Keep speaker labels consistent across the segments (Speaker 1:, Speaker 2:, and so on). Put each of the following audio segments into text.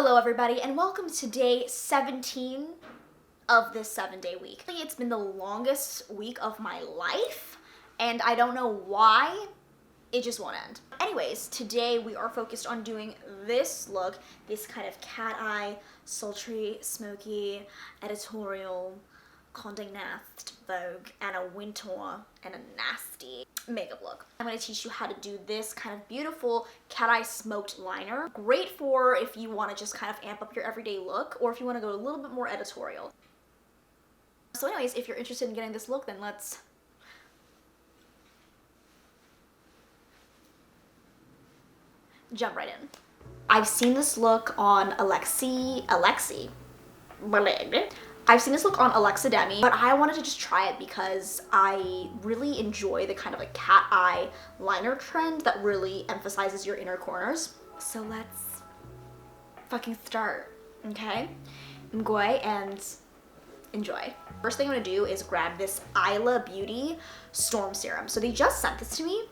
Speaker 1: Hello everybody and welcome to day 17 of this 7-day week. It's been the longest week of my life and I don't know why, it just won't end. Anyways, today we are focused on doing this look, this kind of cat eye, sultry, smoky, editorial, Condé Nast, Vogue, and a winter and a nasty makeup look. I'm going to teach you how to do this kind of beautiful cat eye smoked liner. Great for if you want to just kind of amp up your everyday look or if you want to go a little bit more editorial. So anyways, if you're interested in getting this look, then let's jump right in. I've seen this look on I've seen this look on Alexa Demi, but I wanted to just try it because I really enjoy the kind of like cat eye liner trend that really emphasizes your inner corners. So let's fucking start, okay? Ngoy and enjoy. First thing I'm gonna do is grab this Isla Beauty Storm Serum. So they just sent this to me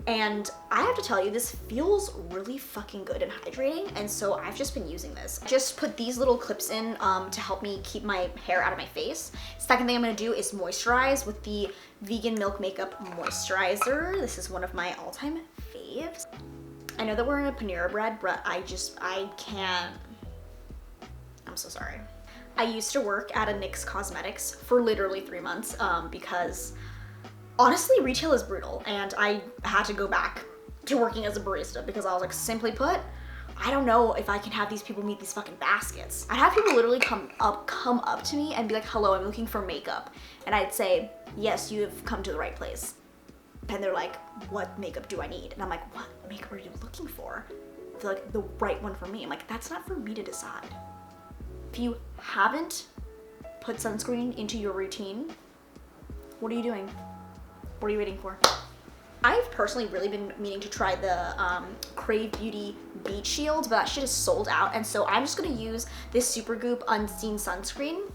Speaker 1: and I have to tell you, this feels really fucking good and hydrating, and so I've just been using this. Just put these little clips in to help me keep my hair out of my face. Second thing I'm gonna do is moisturize with the Vegan Milk Makeup Moisturizer. This is one of my all-time faves. I know that we're in a Panera Bread, but I can't. I'm so sorry. I used to work at a NYX Cosmetics for literally 3 months because honestly, retail is brutal, and I had to go back to working as a barista because I was like, simply put, I don't know if I can have these people meet these fucking baskets. I'd have people literally come up to me and be like, hello, I'm looking for makeup. And I'd say, yes, you have come to the right place. And they're like, what makeup do I need? And I'm like, what makeup are you looking for? They're like, the right one for me. I'm like, that's not for me to decide. If you haven't put sunscreen into your routine, what are you doing? What are you waiting for? I've personally really been meaning to try the Crave Beauty Beach Shield, but that shit is sold out, and so I'm just gonna use this Supergoop Unseen Sunscreen.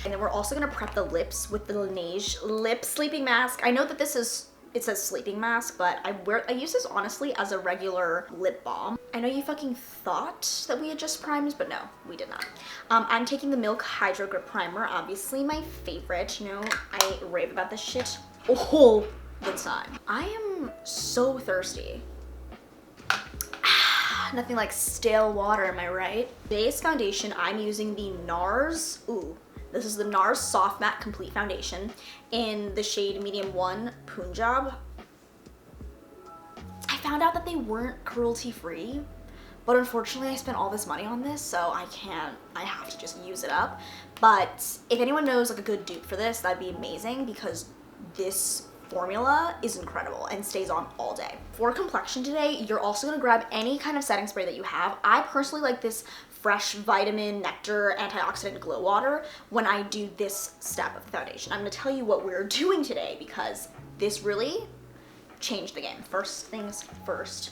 Speaker 1: And then we're also gonna prep the lips with the Laneige Lip Sleeping Mask. I know that it says sleeping mask, but I use this honestly as a regular lip balm. I know you fucking thought that we had just primed, but no, we did not. I'm taking the Milk Hydro Grip Primer, obviously my favorite. You know, I rave about this shit all the time. I am so thirsty. Nothing like stale water, am I right? Base foundation, I'm using the NARS, this is the NARS Soft Matte Complete Foundation in the shade Medium 1 Punjab. I found out that they weren't cruelty-free, but unfortunately I spent all this money on this, so I have to just use it up. But if anyone knows like a good dupe for this, that'd be amazing because this formula is incredible and stays on all day. For complexion today, you're also gonna grab any kind of setting spray that you have. I personally like this Fresh Vitamin Nectar Antioxidant Glow Water when I do this step of the foundation. I'm gonna tell you what we're doing today because this really changed the game. First things first,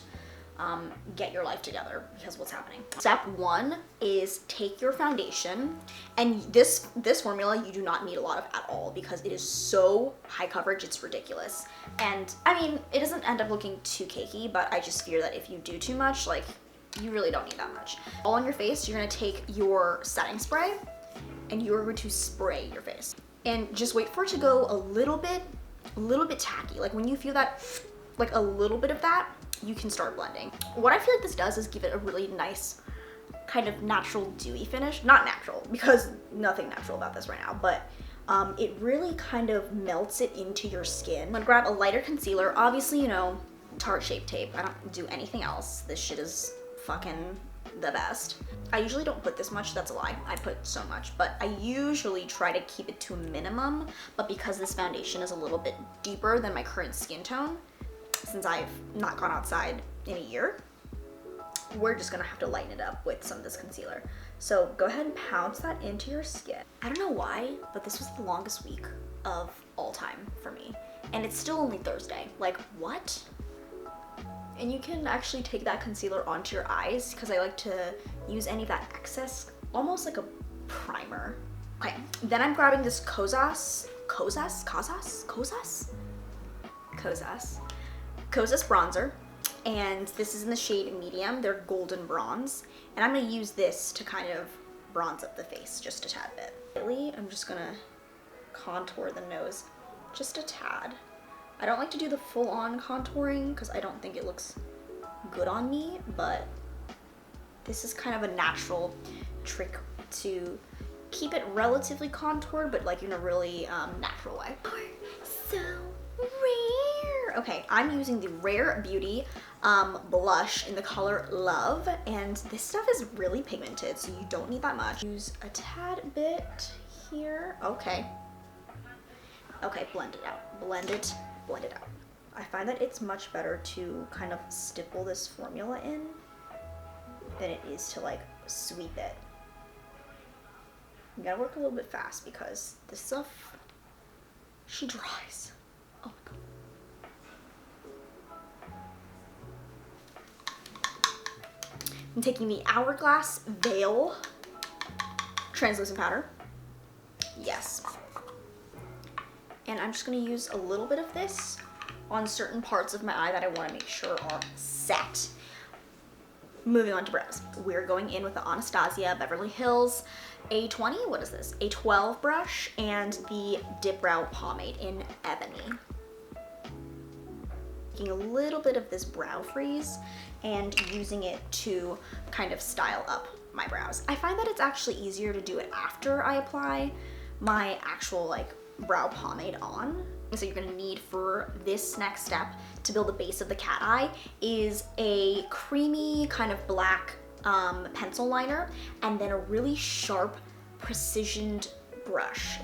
Speaker 1: get your life together because what's happening. Step 1 is take your foundation, and this formula you do not need a lot of at all because it is so high coverage, it's ridiculous. And I mean, it doesn't end up looking too cakey, but I just fear that if you do too much, like, you really don't need that much. All on your face, you're gonna take your setting spray and you're going to spray your face. And just wait for it to go a little bit tacky. Like when you feel that, like a little bit of that, you can start blending. What I feel like this does is give it a really nice kind of natural dewy finish. Not natural, because nothing natural about this right now, but it really kind of melts it into your skin. I'm gonna grab a lighter concealer. Obviously, you know, Tarte Shape Tape. I don't do anything else. This shit is fucking the best. I usually don't put this much, that's a lie. I put so much, but I usually try to keep it to a minimum, but because this foundation is a little bit deeper than my current skin tone, since I've not gone outside in a year, we're just gonna have to lighten it up with some of this concealer. So go ahead and pounce that into your skin. I don't know why, but this was the longest week of all time for me. And it's still only Thursday. Like, what? And you can actually take that concealer onto your eyes because I like to use any of that excess, almost like a primer. Okay, then I'm grabbing this Kosas bronzer. and this is in the shade medium. They're golden bronze, and I'm gonna use this to kind of bronze up the face just a tad bit. Really, I'm just gonna contour the nose just a tad. I don't like to do the full-on contouring because I don't think it looks good on me, but this is kind of a natural trick to keep it relatively contoured, but like in a really natural way. So rare. Okay, I'm using the Rare Beauty blush in the color Love, and this stuff is really pigmented, so you don't need that much. Use a tad bit here. Okay. Okay, blend it out. Blend it out. I find that it's much better to kind of stipple this formula in than it is to like sweep it. You gotta work a little bit fast because this stuff, she dries. Oh my god. I'm taking the Hourglass Veil translucent powder. Yes. And I'm just gonna use a little bit of this on certain parts of my eye that I wanna make sure are set. Moving on to brows. We're going in with the Anastasia Beverly Hills A20, what is this? A12 brush and the Dip Brow Pomade in Ebony. Taking a little bit of this brow freeze and using it to kind of style up my brows. I find that it's actually easier to do it after I apply my actual like brow pomade on. So you're gonna need for this next step to build the base of the cat eye is a creamy kind of black pencil liner and then a really sharp precisioned brush.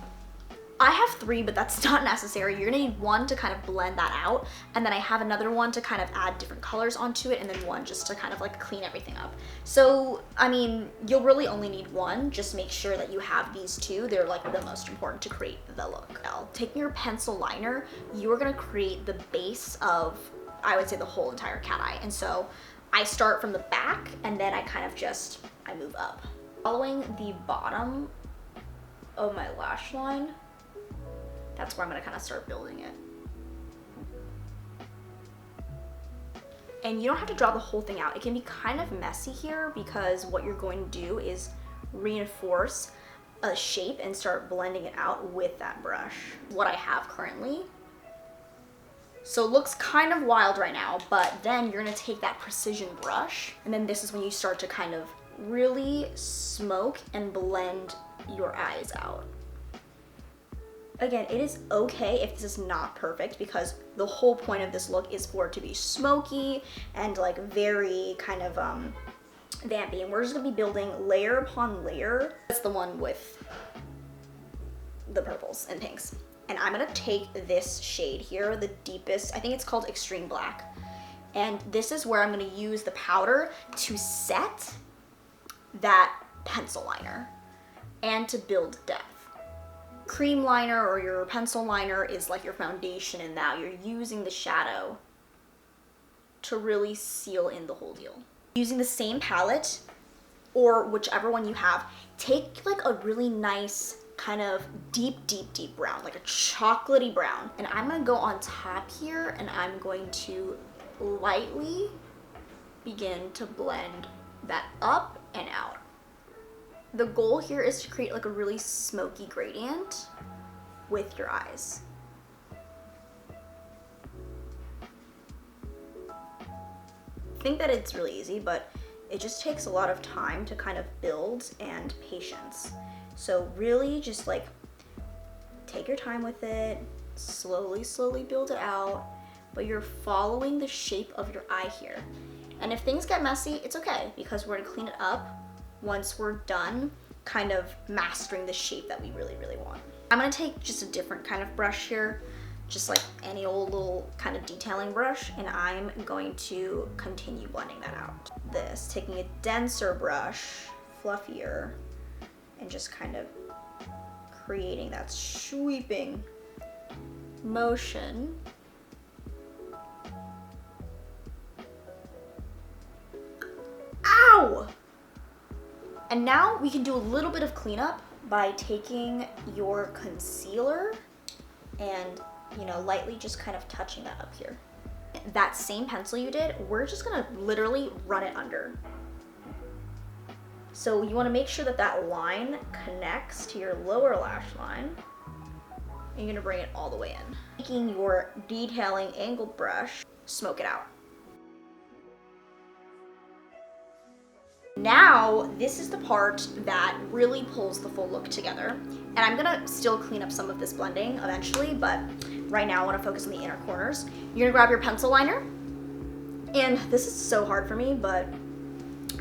Speaker 1: I have 3, but that's not necessary. You're gonna need 1 to kind of blend that out, and then I have another one to kind of add different colors onto it, and then 1 just to kind of like clean everything up. So, I mean, you'll really only need 1. Just make sure that you have these 2. They're like the most important to create the look. Now, taking your pencil liner, you are gonna create the base of, I would say, the whole entire cat eye. And so I start from the back, and then I kind of just, I move up. Following the bottom of my lash line, that's where I'm gonna kind of start building it. And you don't have to draw the whole thing out. It can be kind of messy here because what you're going to do is reinforce a shape and start blending it out with that brush. What I have currently. So it looks kind of wild right now, but then you're gonna take that precision brush, and then this is when you start to kind of really smoke and blend your eyes out. Again, it is okay if this is not perfect because the whole point of this look is for it to be smoky and like very kind of vampy. And we're just gonna be building layer upon layer. That's the one with the purples and pinks. And I'm gonna take this shade here, the deepest, I think it's called Extreme Black. And this is where I'm gonna use the powder to set that pencil liner and to build depth. Cream liner or your pencil liner is like your foundation, and now you're using the shadow to really seal in the whole deal. Using the same palette or whichever one you have, take like a really nice kind of deep brown, like a chocolatey brown. And I'm gonna go on top here and I'm going to lightly begin to blend that up and out. The goal here is to create like a really smoky gradient with your eyes. I think that it's really easy, but it just takes a lot of time to kind of build and patience. So really just like take your time with it, slowly build it out, but you're following the shape of your eye here. And if things get messy, it's okay because we're gonna clean it up once we're done kind of mastering the shape that we really want. I'm gonna take just a different kind of brush here, just like any old little kind of detailing brush, and I'm going to continue blending that out. This, taking a denser brush, fluffier, and just kind of creating that sweeping motion. Ow! And now we can do a little bit of cleanup by taking your concealer and, you know, lightly just kind of touching that up here. That same pencil you did, we're just gonna literally run it under. So you wanna make sure that that line connects to your lower lash line. And you're gonna bring it all the way in. Taking your detailing angled brush, smoke it out. Now, this is the part that really pulls the full look together. And I'm gonna still clean up some of this blending eventually, but right now I wanna focus on the inner corners. You're gonna grab your pencil liner, and this is so hard for me, but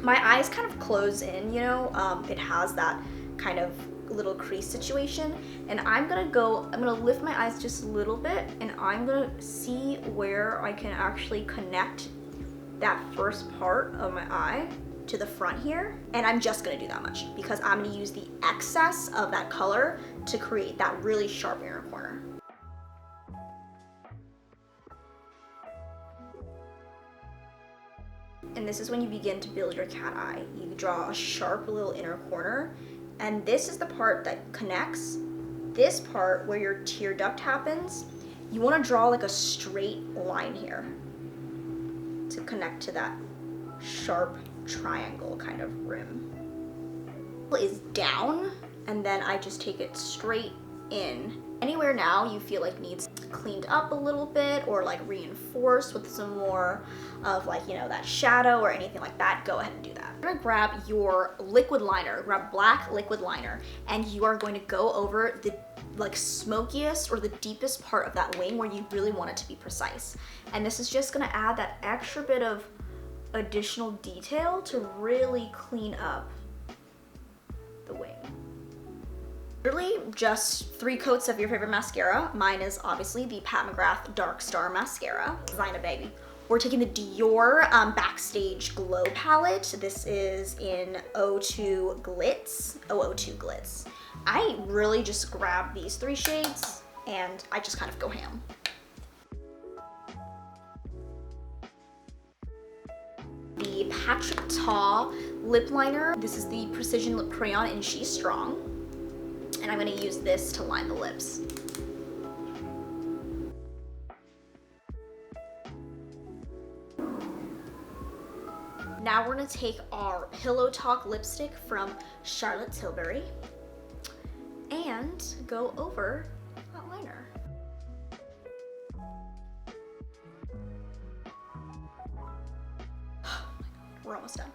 Speaker 1: my eyes kind of close in, you know? It has that kind of little crease situation, and I'm gonna lift my eyes just a little bit, and I'm gonna see where I can actually connect that first part of my eye to the front here, and I'm just gonna do that much because I'm gonna use the excess of that color to create that really sharp inner corner. And this is when you begin to build your cat eye. You draw a sharp little inner corner, and this is the part that connects. This part where your tear duct happens, you wanna draw like a straight line here to connect to that sharp triangle kind of rim. Is down, and then I just take it straight in. Anywhere now you feel like needs cleaned up a little bit or like reinforced with some more of like, you know, that shadow or anything like that, go ahead and do that. You're gonna grab your liquid liner, grab black liquid liner, and you are going to go over the like smokiest or the deepest part of that wing where you really want it to be precise. And this is just gonna add that extra bit of additional detail to really clean up the wing. Literally just 3 coats of your favorite mascara. Mine is obviously the Pat McGrath Dark Star Mascara. Designer baby. We're taking the Dior Backstage Glow Palette. This is in 02 Glitz. 002 Glitz. I really just grab these 3 shades and I just kind of go ham. The Patrick Ta lip liner. This is the Precision Lip Crayon in She's Strong. And I'm gonna use this to line the lips. Now we're gonna take our Pillow Talk lipstick from Charlotte Tilbury and go over that liner. We're almost done.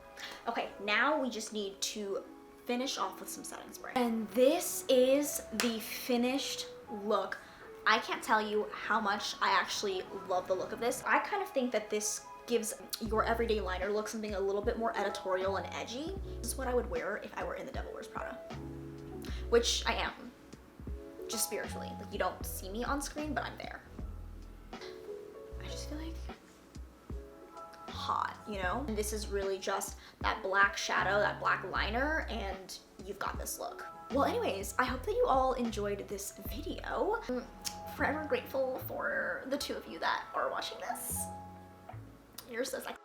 Speaker 1: Okay, now we just need to finish off with some setting spray. And this is the finished look. I can't tell you how much I actually love the look of this. I kind of think that this gives your everyday liner look something a little bit more editorial and edgy. This is what I would wear if I were in The Devil Wears Prada, which I am, just spiritually. Like, you don't see me on screen, but I'm there. I just feel like hot, you know? And this is really just that black shadow, that black liner, and you've got this look. Well, anyways, I hope that you all enjoyed this video. I'm forever grateful for the 2 of you that are watching this. You're so sexy.